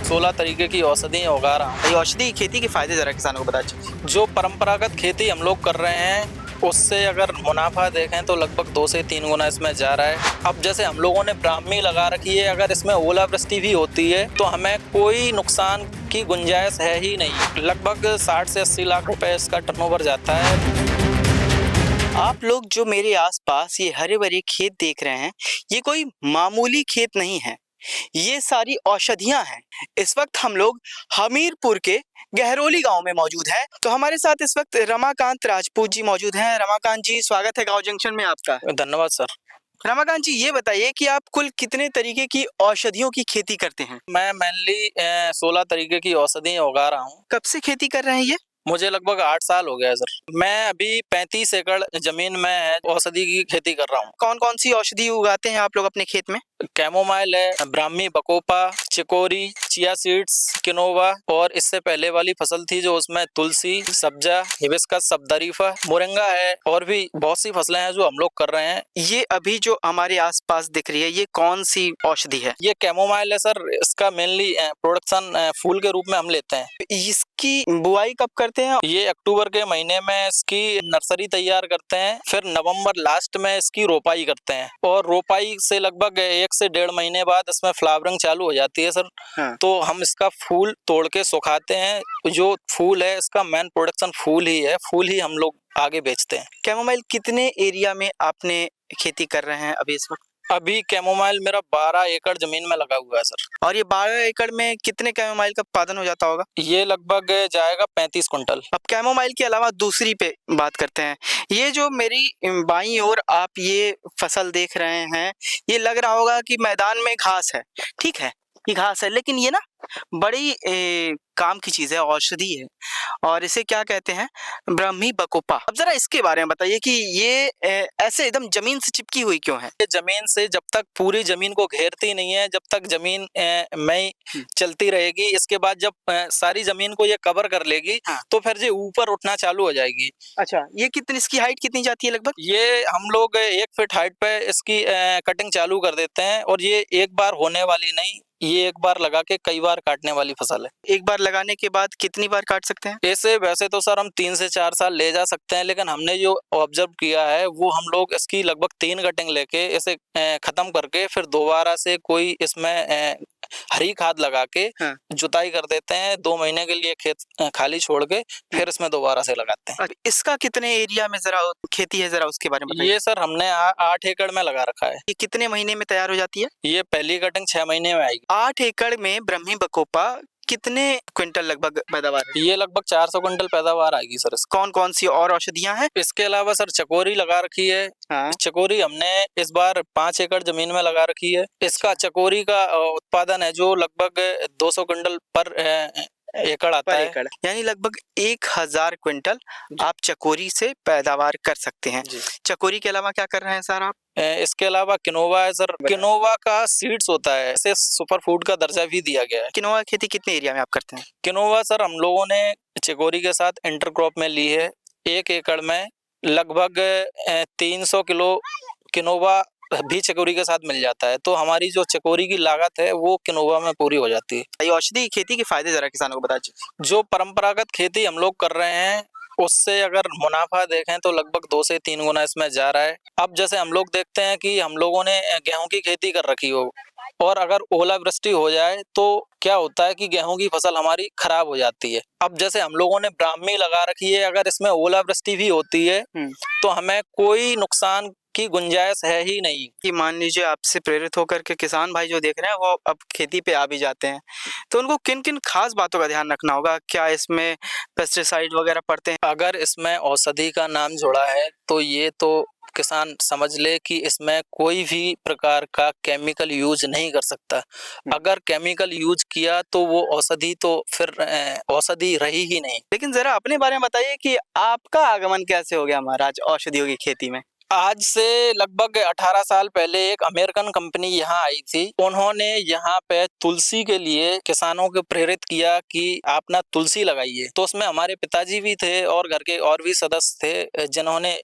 16 तरीके की औषधि उगा रहा हूँ। ये औषधि खेती के फायदे जरा किसानों को बता दीजिए। जो परंपरागत खेती हम लोग कर रहे हैं उससे अगर मुनाफा देखें तो लगभग 2 से 3 गुना इसमें जा रहा है। अब जैसे हम लोगों ने ब्राह्मी लगा रखी है, अगर इसमें ओलावृष्टि भी होती है तो हमें कोई नुकसान की गुंजाइश है ही नहीं। लगभग 60 से 80 लाख रुपए इसका टर्नओवर जाता है। आप लोग जो मेरे आसपास ये हरे भरे खेत देख रहे हैं, ये कोई मामूली खेत नहीं है, ये सारी औषधियां हैं। इस वक्त हम लोग हमीरपुर के गहरोली गांव में मौजूद हैं। तो हमारे साथ इस वक्त रमाकांत राजपूत जी मौजूद हैं। रमाकांत जी, स्वागत है गांव जंक्शन में आपका। धन्यवाद सर। रमाकांत जी, ये बताइए कि आप कुल कितने तरीके की औषधियों की खेती करते हैं? मैं मेनली 16 तरीके की औषधि उगा रहा हूँ। कब से खेती कर रहे हैं ये? मुझे लगभग 8 साल हो गया है सर। मैं अभी 35 एकड़ जमीन में औषधि की खेती कर रहा हूँ। कौन कौन सी औषधि उगाते हैं आप लोग अपने खेत में? कैमोमाइल है, Brahmi, bacopa, chicory, chia seeds, quinoa और इससे पहले वाली फसल थी जो उसमें तुलसी, सब्जा, हिबिस्कस, सब्दरीफा, मोरिंगा है और भी बहुत सी फसलें हैं जो हम लोग कर रहे हैं। ये अभी जो हमारे आसपास दिख रही है, ये कौन सी औषधि है? ये कैमोमाइल है सर। इसका मेनली प्रोडक्शन फूल के रूप में हम लेते हैं। इसकी बुआई कब करते हैं? ये अक्टूबर के महीने में इसकी नर्सरी तैयार करते हैं, फिर नवंबर लास्ट में इसकी रोपाई करते हैं और रोपाई से लगभग 1 से 1.5 महीने बाद इसमें फ्लावरिंग चालू हो जाती है सर। हाँ। तो हम इसका फूल तोड़ के सुखाते हैं। जो फूल है इसका मेन प्रोडक्शन फूल ही है, फूल ही हम लोग आगे बेचते हैं। कैमोमाइल कितने एरिया में आपने खेती कर रहे हैं अभी इस वक्त? अभी कैमोमाइल मेरा 12 एकड़ जमीन में लगा हुआ है सर। और ये 12 एकड़ में कितने कैमोमाइल का उत्पादन हो जाता होगा? ये लगभग जाएगा 35 कुंटल। अब कैमोमाइल के अलावा दूसरी पे बात करते हैं। ये जो मेरी बाईं ओर आप ये फसल देख रहे हैं, ये लग रहा होगा कि मैदान में घास है। ठीक है, ये घास है, लेकिन ये ना बड़ी काम की चीज है, औषधि है और इसे क्या कहते हैं? ब्राह्मी बकोपा। अब जरा इसके बारे में बताइए कि ये ऐसे एकदम जमीन से चिपकी हुई क्यों है? ये जमीन से जब तक पूरी जमीन को घेरती नहीं है, जब तक जमीन में चलती रहेगी, इसके बाद जब सारी जमीन को ये कवर कर लेगी, हाँ। तो फिर ये ऊपर उठना चालू हो जाएगी। अच्छा, ये कितनी, इसकी हाइट कितनी जाती है लगभग? ये हम लोग 1 फीट हाइट पे इसकी कटिंग चालू कर देते हैं और ये एक बार होने वाली नहीं, ये एक बार लगा के कई बार काटने वाली फसल है। एक बार लगाने के बाद कितनी बार काट सकते हैं? ऐसे वैसे तो सर हम 3 से 4 साल ले जा सकते हैं, लेकिन हमने जो ऑब्जर्व किया है वो हम लोग इसकी लगभग 3 कटिंग लेके इसे खत्म करके फिर दोबारा से कोई इसमें हरी खाद लगा के हाँ। जुताई कर देते हैं। 2 महीने के लिए खेत खाली छोड़ के फिर इसमें दोबारा से लगाते हैं। इसका कितने एरिया में जरा खेती है, जरा उसके बारे में बताइए। ये सर हमने 8 एकड़ में लगा रखा है। ये कितने महीने में तैयार हो जाती है? ये पहली कटिंग 6 महीने में आएगी। 8 एकड़ में ब्राह्मी बकोपा कितने क्विंटल लगभग पैदावार है? ये लगभग 400 क्विंटल पैदावार आएगी सर। कौन कौन सी और औषधियां हैं? इसके अलावा सर चकोरी लगा रखी है। हाँ। चकोरी हमने इस बार 5 एकड़ जमीन में लगा रखी है। इसका चकोरी का उत्पादन है जो लगभग 200 क्विंटल पर एकड़ आता है। एकड़ यानी लगभग 1000 क्विंटल आप चकोरी से पैदावार कर सकते हैं। चकोरी के अलावा क्या कर रहे हैं सर आप? इसके अलावा किनोवा है सर। किनोवा का सीड्स होता है, इसे सुपर फूड का दर्जा भी दिया गया है। किनोवा खेती कितने एरिया में आप करते हैं? किनोवा सर हम लोगों ने चकोरी के साथ इंटरक्रॉप में ली है। 1 एकड़ में लगभग 300 किलो किनोवा भी चकोरी के साथ मिल जाता है, तो हमारी जो चकोरी की लागत है वो किनोवा में पूरी हो जाती है। ये औषधि खेती के फायदे जरा किसानों को बता दीजिए। जो परंपरागत खेती हम लोग कर रहे हैं उससे अगर मुनाफा देखें तो लगभग 2 से 3 गुना इसमें जा रहा है। अब जैसे हम लोग देखते हैं कि हम लोगों ने गेहूं की खेती कर रखी हो और अगर ओलावृष्टि हो जाए तो क्या होता है कि गेहूं की फसल हमारी खराब हो जाती है। अब जैसे हम लोगों ने ब्राह्मी लगा रखी है, अगर इसमें ओलावृष्टि भी होती है तो हमें कोई नुकसान की गुंजाइश है ही नहीं। कि मान लीजिए आपसे प्रेरित होकर के किसान भाई जो देख रहे हैं वो अब खेती पे आ भी जाते हैं, तो उनको किन किन खास बातों का ध्यान रखना होगा? क्या इसमें पेस्टिसाइड वगैरह पड़ते हैं? अगर इसमें औषधि का नाम जुड़ा है तो ये तो किसान समझ ले कि इसमें कोई भी प्रकार का केमिकल यूज नहीं कर सकता। अगर केमिकल यूज किया तो वो औषधि तो फिर औषधि रही ही नहीं। लेकिन जरा अपने बारे में बताइए कि आपका आगमन कैसे हो गया महाराज औषधियों की खेती में? आज से लगभग 18 साल पहले एक अमेरिकन कंपनी यहाँ आई थी। उन्होंने यहाँ पे तुलसी के लिए किसानों को प्रेरित किया कि आप ना तुलसी लगाइए। तो उसमें हमारे पिताजी भी थे और घर के और भी सदस्य थे जिन्होंने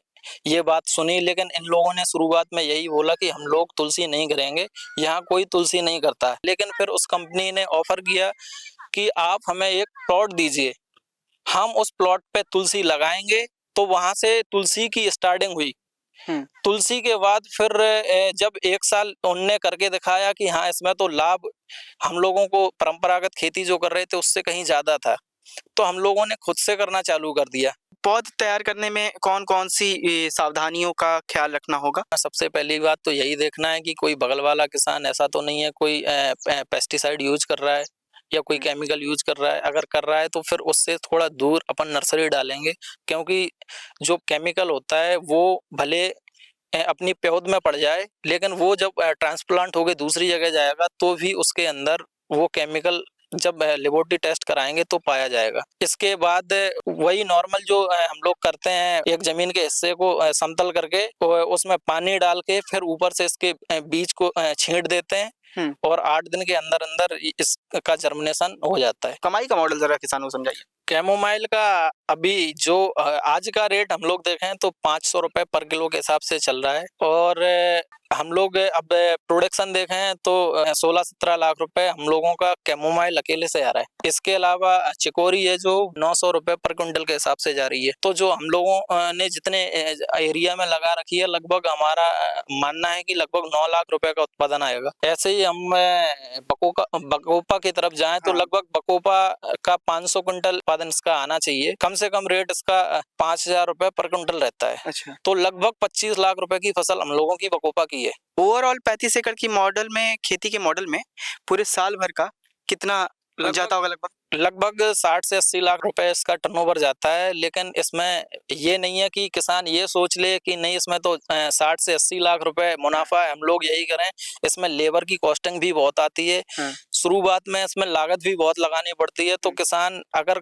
ये बात सुनी, लेकिन इन लोगों ने शुरुआत में यही बोला कि हम लोग तुलसी नहीं करेंगे, यहाँ कोई तुलसी नहीं करता है। लेकिन फिर उस कंपनी ने ऑफर किया कि आप हमें एक प्लॉट दीजिए, हम उस प्लॉट पे तुलसी लगाएंगे। तो वहां से तुलसी की स्टार्टिंग हुई। तुलसी के बाद फिर जब 1 साल उनने करके दिखाया कि हाँ इसमें तो लाभ हम लोगों को परंपरागत खेती जो कर रहे थे उससे कहीं ज्यादा था, तो हम लोगों ने खुद से करना चालू कर दिया। पौध तैयार करने में कौन-कौन सी सावधानियों का ख्याल रखना होगा? सबसे पहली बात तो यही देखना है कि कोई बगल वाला किसान ऐसा तो नहीं है कोई पेस्टिसाइड यूज कर रहा है या कोई केमिकल यूज कर रहा है। अगर कर रहा है तो फिर उससे थोड़ा दूर अपन नर्सरी डालेंगे, क्योंकि जो केमिकल होता है वो भले अपनी पौध में पड़ जाए, लेकिन वो जब ट्रांसप्लांट होकर दूसरी जगह जाएगा तो भी उसके अंदर वो केमिकल जब लेबोरेटरी टेस्ट कराएंगे तो पाया जाएगा। इसके बाद वही नॉर्मल जो हम लोग करते हैं, एक जमीन के हिस्से को समतल करके उसमें पानी डाल के फिर ऊपर से इसके बीज को छींट देते हैं और 8 दिन के अंदर अंदर इसका जर्मिनेशन हो जाता है। कमाई का मॉडल जरा किसानों को समझाइए। कैमोमाइल का अभी जो आज का रेट हम लोग देखें तो 500 रुपए पर किलो के हिसाब से चल रहा है, और हम लोग अब प्रोडक्शन देखें तो 16-17 लाख रुपए हम लोगों का कैमोमाइल अकेले से आ रहा है। इसके अलावा चिकोरी है जो 900 रुपए पर क्विंटल के हिसाब से जा रही है। तो जो हम लोगों ने जितने एरिया में लगा रखी है, लगभग हमारा मानना है कि लगभग 9 लाख रुपए का उत्पादन आएगा। ऐसे ही हम बकोपा की तरफ जाएं तो लगभग बकोपा का 500 क्विंटल उत्पादन इसका आना चाहिए। कम से कम रेट इसका 5000 रुपए पर क्विंटल रहता है। अच्छा। तो लगभग 25 लाख रुपए की फसल हम लोगों की बकोपा की है। ओवरऑल 35 एकड़ की मॉडल में खेती के मॉडल में पूरे साल भर का कितना जाता होगा? लगभग 60 से 80 लाख रुपए इसका टर्नओवर जाता है। लेकिन इसमें ये नहीं है कि किसान ये सोच ले कि नहीं इसमें तो 60 से 80 लाख रुपए मुनाफा है, हम लोग यही करें। इसमें लेबर की कॉस्टिंग भी बहुत आती है, शुरुआत में इसमें लागत भी बहुत लगानी पड़ती है। तो किसान अगर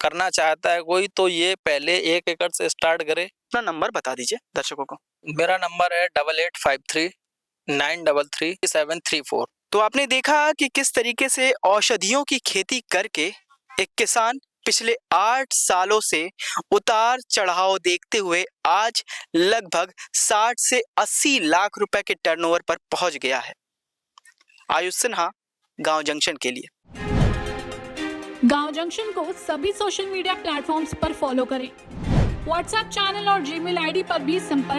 करना चाहता है कोई, तो ये पहले 1 एकड़ से स्टार्ट करे। अपना नंबर बता दीजिए दर्शकों को। मेरा नंबर है 8853 933 734। तो आपने देखा कि किस तरीके से औषधियों की खेती करके एक किसान पिछले 8 सालों से उतार चढ़ाव देखते हुए आज लगभग 60 से 80 लाख रुपए के टर्नओवर पर पहुंच गया है। आयुष सिन्हा, गांव जंक्शन के लिए। गांव जंक्शन को सभी सोशल मीडिया प्लेटफॉर्म्स पर फॉलो करें। व्हाट्सएप चैनल और जीमेल आईडी पर भी संपर्क